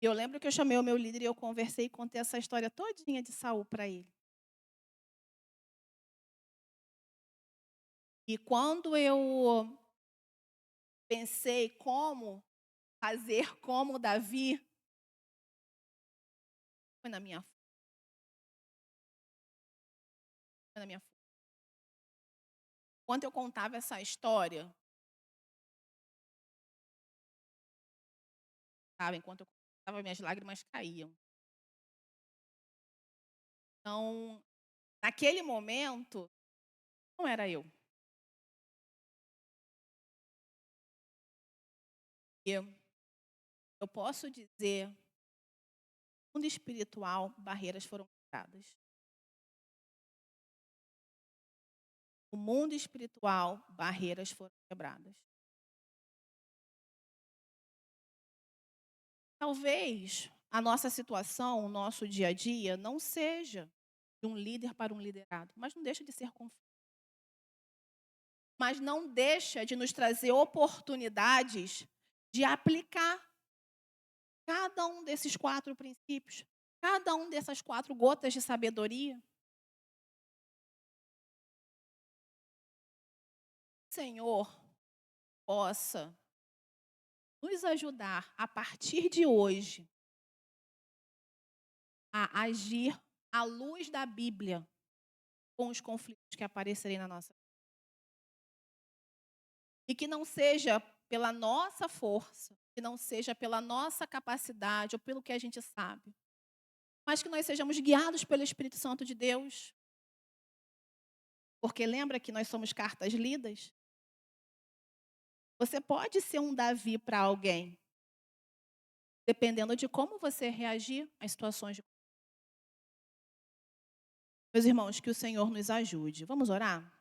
E eu lembro que eu chamei o meu líder e eu conversei e contei essa história todinha de Saul para ele. E quando eu pensei como fazer como Davi, foi na minha foi na minha Quando eu contava essa história, sabe, enquanto eu contava, minhas lágrimas caíam. Então, naquele momento, não era eu. Eu posso dizer, no mundo espiritual, barreiras foram quebradas. No mundo espiritual, barreiras foram quebradas. Talvez a nossa situação, o nosso dia a dia, não seja de um líder para um liderado, mas não deixa de ser conflito. Mas não deixa de nos trazer oportunidades de aplicar cada um desses 4 princípios, cada um dessas 4 gotas de sabedoria. O Senhor possa nos ajudar a partir de hoje a agir à luz da Bíblia com os conflitos que aparecerem na nossa vida. E que não seja pela nossa força, que não seja pela nossa capacidade ou pelo que a gente sabe, mas que nós sejamos guiados pelo Espírito Santo de Deus. Porque lembra que nós somos cartas lidas? Você pode ser um Davi para alguém, dependendo de como você reagir às situações de... Meus irmãos, que o Senhor nos ajude. Vamos orar?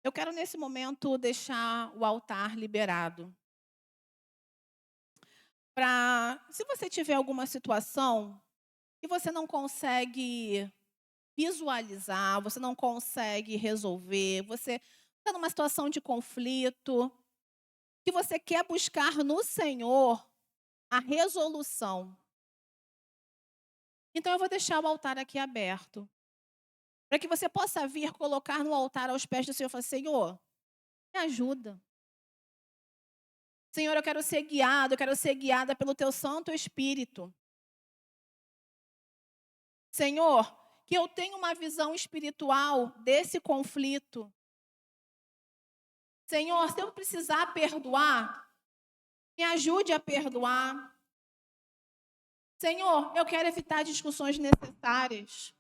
Eu quero, nesse momento, deixar o altar liberado. Se você tiver alguma situação que você não consegue visualizar, você não consegue resolver, você está numa situação de conflito, que você quer buscar no Senhor a resolução. Então eu vou deixar o altar aqui aberto, para que você possa vir colocar no altar aos pés do Senhor e falar: Senhor, me ajuda. Senhor, eu quero ser guiado, eu quero ser guiada pelo Teu Santo Espírito. Senhor, que eu tenha uma visão espiritual desse conflito. Senhor, se eu precisar perdoar, me ajude a perdoar. Senhor, eu quero evitar discussões necessárias.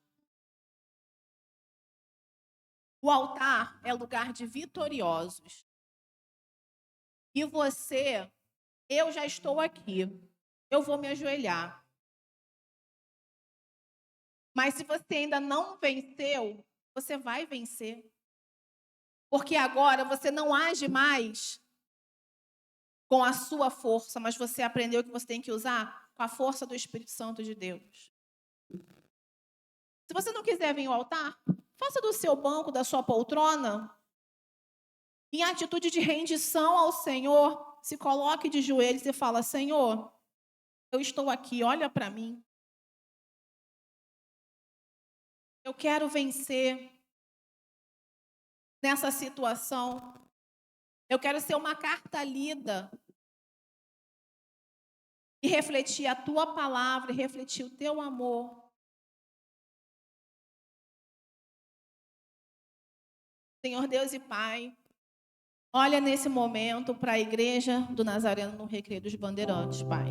O altar é lugar de vitoriosos. E você, eu já estou aqui. Eu vou me ajoelhar. Mas se você ainda não venceu, você vai vencer. Porque agora você não age mais com a sua força, mas você aprendeu que você tem que usar com a força do Espírito Santo de Deus. Se você não quiser vir ao altar, faça do seu banco, da sua poltrona, em atitude de rendição ao Senhor, se coloque de joelhos e fala: Senhor, eu estou aqui, olha para mim. Eu quero vencer. nessa situação. Eu quero ser uma carta lida e refletir a tua palavra, e refletir o teu amor. Senhor Deus e Pai, olha nesse momento para a igreja do Nazareno no Recreio dos Bandeirantes, Pai.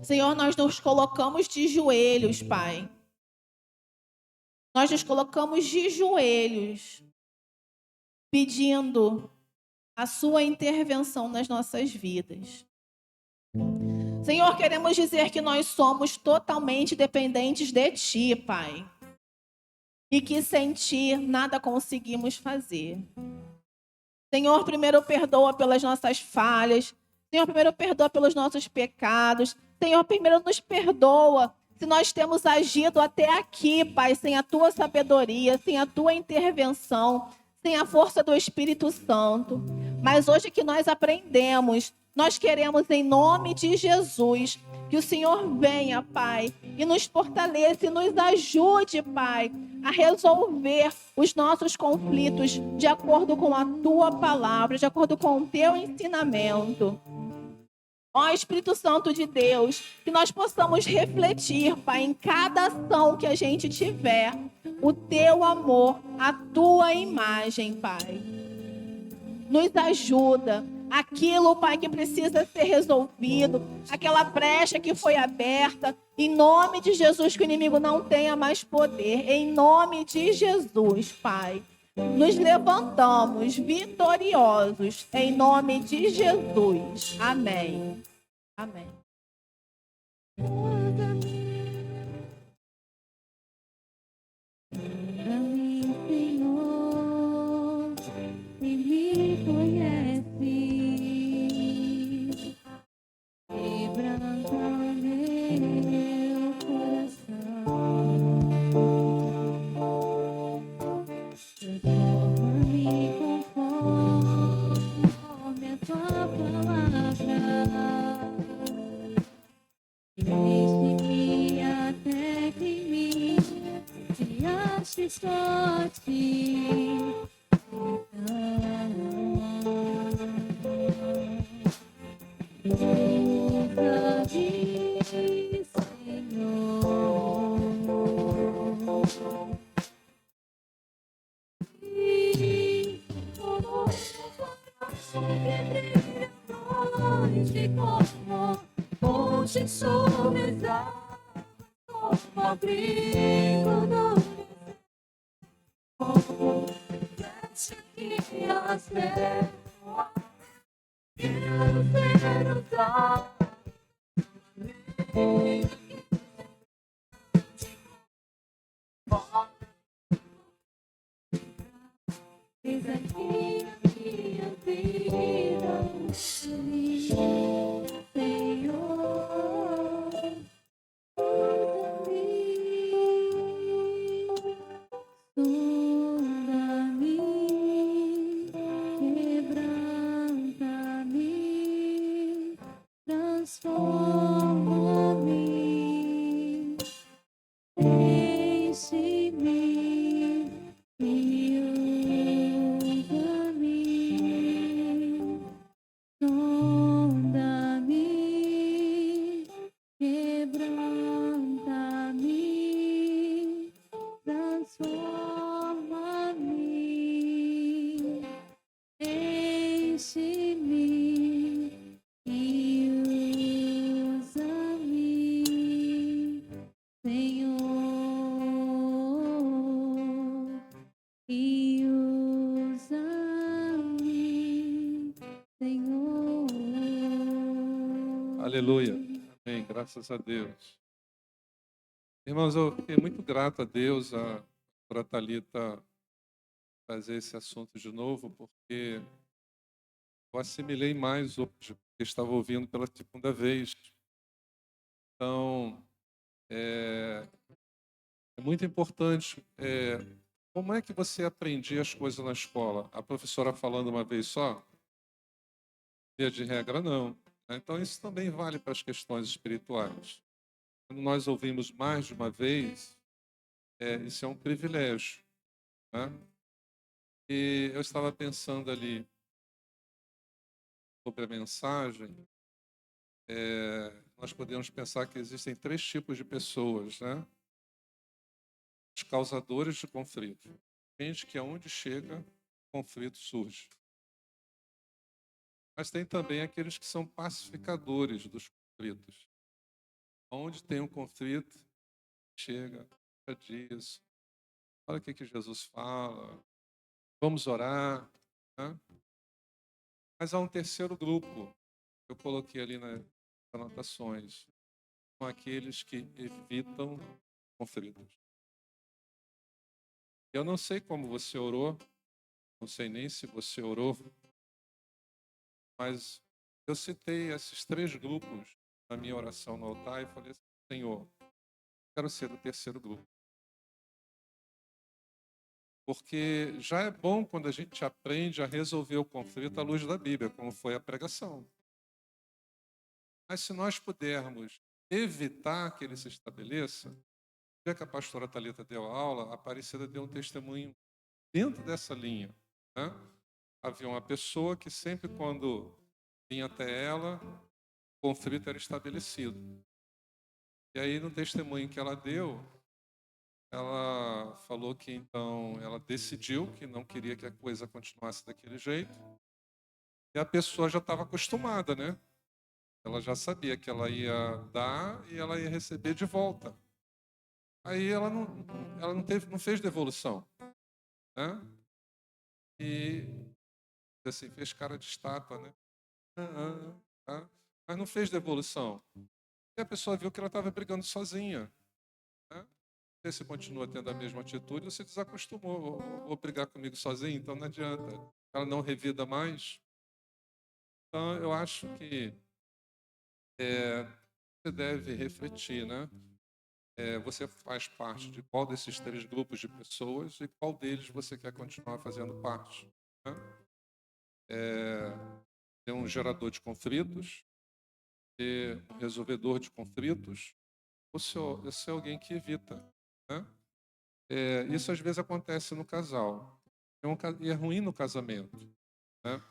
Senhor, nós nos colocamos de joelhos, Pai. Nós nos colocamos de joelhos, pedindo a sua intervenção nas nossas vidas. Senhor, queremos dizer que nós somos totalmente dependentes de Ti, Pai. E que sem Ti nada conseguimos fazer. Senhor, primeiro perdoa pelas nossas falhas. Senhor, primeiro perdoa pelos nossos pecados. Senhor, primeiro nos perdoa se nós temos agido até aqui, Pai, sem a Tua sabedoria, sem a Tua intervenção, sem a força do Espírito Santo. Mas hoje que nós aprendemos, nós queremos, em nome de Jesus, que o Senhor venha, Pai, e nos fortaleça e nos ajude, Pai, a resolver os nossos conflitos de acordo com a Tua palavra, de acordo com o Teu ensinamento. Ó Espírito Santo de Deus, que nós possamos refletir, Pai, em cada ação que a gente tiver, o Teu amor, a Tua imagem, Pai. Nos ajuda. Aquilo, Pai, que precisa ser resolvido, aquela brecha que foi aberta, em nome de Jesus, que o inimigo não tenha mais poder, em nome de Jesus, Pai. Nos levantamos vitoriosos, em nome de Jesus. Amém. Amém. Aleluia. Amém. Graças a Deus. Irmãos, eu fiquei muito grato a Deus por a Thalita trazer esse assunto de novo, porque eu assimilei mais hoje, porque estava ouvindo pela segunda vez. Então, é muito importante. Como é que você aprendia as coisas na escola? A professora falando uma vez só? Via de regra, não. Então, isso também vale para as questões espirituais. Quando nós ouvimos mais de uma vez, isso é um privilégio, né? E eu estava pensando ali sobre a mensagem. Nós podemos pensar que existem três tipos de pessoas, né? Os causadores de conflito. Gente que aonde chega, conflito surge. Mas tem também aqueles que são pacificadores dos conflitos. Onde tem um conflito, chega, diz, olha o que Jesus fala, vamos orar, né? Mas há um terceiro grupo, eu coloquei ali nas anotações, são aqueles que evitam conflitos. Eu não sei como você orou, não sei nem se você orou, mas eu citei esses três grupos na minha oração no altar e falei assim, Senhor, quero ser do terceiro grupo. Porque já é bom quando a gente aprende a resolver o conflito à luz da Bíblia, como foi a pregação. Mas se nós pudermos evitar que ele se estabeleça, já que a pastora Thalita deu a aula, a Aparecida deu um testemunho dentro dessa linha, né? Havia uma pessoa que sempre quando vinha até ela, o conflito era estabelecido. E aí no testemunho que ela deu, ela falou que então ela decidiu que não queria que a coisa continuasse daquele jeito. E a pessoa já estava acostumada, né? Ela já sabia que ela ia dar e ela ia receber de volta. Aí ela não fez devolução, né? E assim fez cara de estátua, né? Ah. Mas não fez devolução. E a pessoa viu que ela estava brigando sozinha, né? E você continua tendo a mesma atitude, você desacostumou. Vou brigar comigo sozinho, então não adianta. Ela não revida mais. Então eu acho que você deve refletir, né? Você faz parte de qual desses três grupos de pessoas e qual deles você quer continuar fazendo parte, né? Ser um gerador de conflitos, ser um resolvedor de conflitos, ou ser alguém que evita, né? Isso às vezes acontece no casal. E é ruim no casamento, né?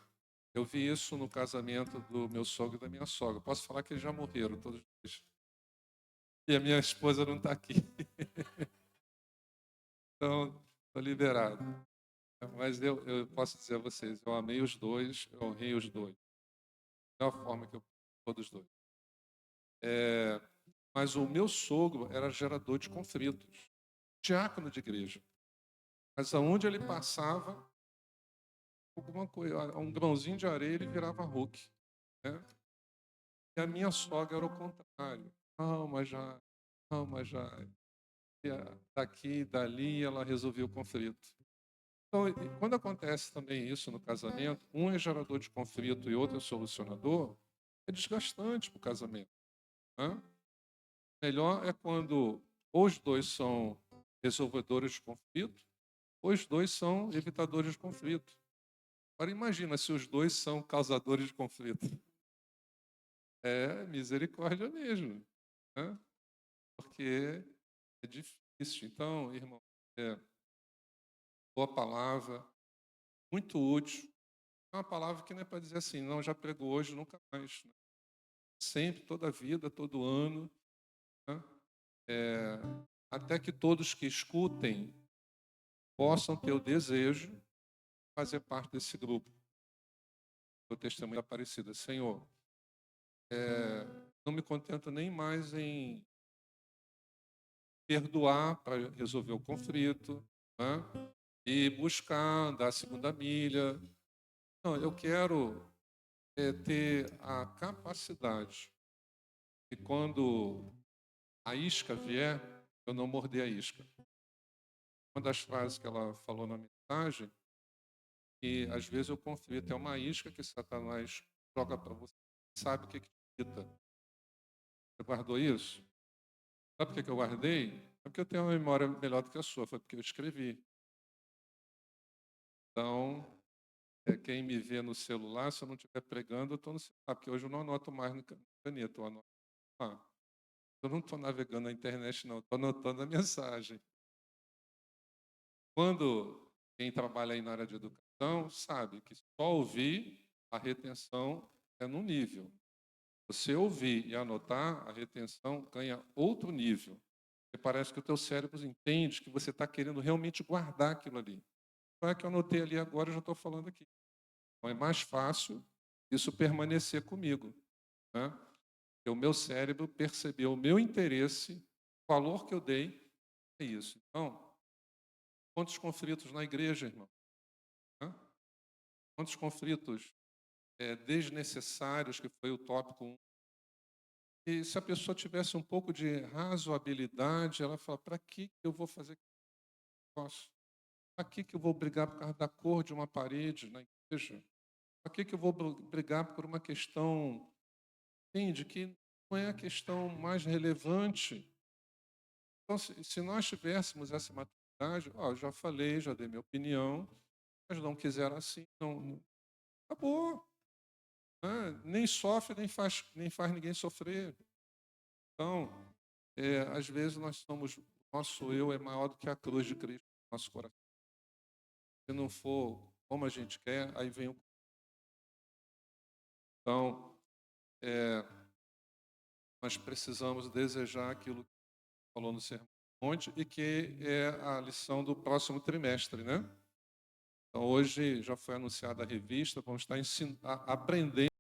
Eu vi isso no casamento do meu sogro e da minha sogra. Posso falar que eles já morreram todos dois. E a minha esposa não está aqui. Então, estou liberado. Mas eu posso dizer a vocês, eu amei os dois, eu honrei os dois. Da melhor forma que eu sou dos dois. Mas o meu sogro era gerador de conflitos. Diácono de igreja. Mas aonde ele passava, alguma coisa, um grãozinho de areia, ele virava Hulk, né? E a minha sogra era o contrário. Calma já. E daqui e dali ela resolveu o conflito. Então, quando acontece também isso no casamento, um é gerador de conflito e outro é solucionador, é desgastante para o casamento, né? Melhor é quando os dois são resolvedores de conflito, ou os dois são evitadores de conflito. Agora imagina se os dois são causadores de conflito. É misericórdia mesmo, né? Porque é difícil. Então, irmão, boa palavra, muito útil. É uma palavra que não é para dizer assim, não, já pregou hoje, nunca mais, né? Sempre, toda a vida, todo ano, né? Até que todos que escutem possam ter o desejo de fazer parte desse grupo. O testemunho da Aparecida. Senhor, não me contento nem mais em perdoar para resolver o conflito, né? E buscar dar a segunda milha. Não, eu quero ter a capacidade de quando a isca vier, eu não morder a isca. Uma das frases que ela falou na mensagem, que às vezes o conflito é uma isca que Satanás joga para você, sabe o que te irrita. Você guardou isso? Sabe por que eu guardei? É porque eu tenho uma memória melhor do que a sua, foi porque eu escrevi. Então, quem me vê no celular, se eu não estiver pregando, eu estou no celular, porque hoje eu não anoto mais no caneta, eu anoto lá. Eu não estou navegando na internet, não, estou anotando a mensagem. Quando Quem trabalha aí na área de educação sabe que só ouvir, a retenção é num nível. Você ouvir e anotar, a retenção ganha outro nível. Porque parece que o teu cérebro entende que você está querendo realmente guardar aquilo ali. Não é que eu anotei ali agora, eu já estou falando aqui. Então é mais fácil isso permanecer comigo, né? Porque o meu cérebro percebeu o meu interesse, o valor que eu dei, é isso. Então, quantos conflitos na igreja, irmão? Né? Quantos conflitos desnecessários, que foi o tópico 1. E se a pessoa tivesse um pouco de razoabilidade, ela fala, para que eu vou fazer esse negócio? Para que eu vou brigar por causa da cor de uma parede na igreja? Para que eu vou brigar por uma questão, entende, que não é a questão mais relevante? Então, se nós tivéssemos essa maturidade, ó, eu já falei, já dei minha opinião, mas não quiseram assim, não acabou. Né? Nem sofre, nem faz ninguém sofrer. Então, às vezes nós somos, nosso eu é maior do que a cruz de Cristo no nosso coração. Se não for como a gente quer, aí vem o. Então, nós precisamos desejar aquilo que falou no Sermão do Monte e que é a lição do próximo trimestre, né? Então, hoje já foi anunciada a revista, vamos estar aprendendo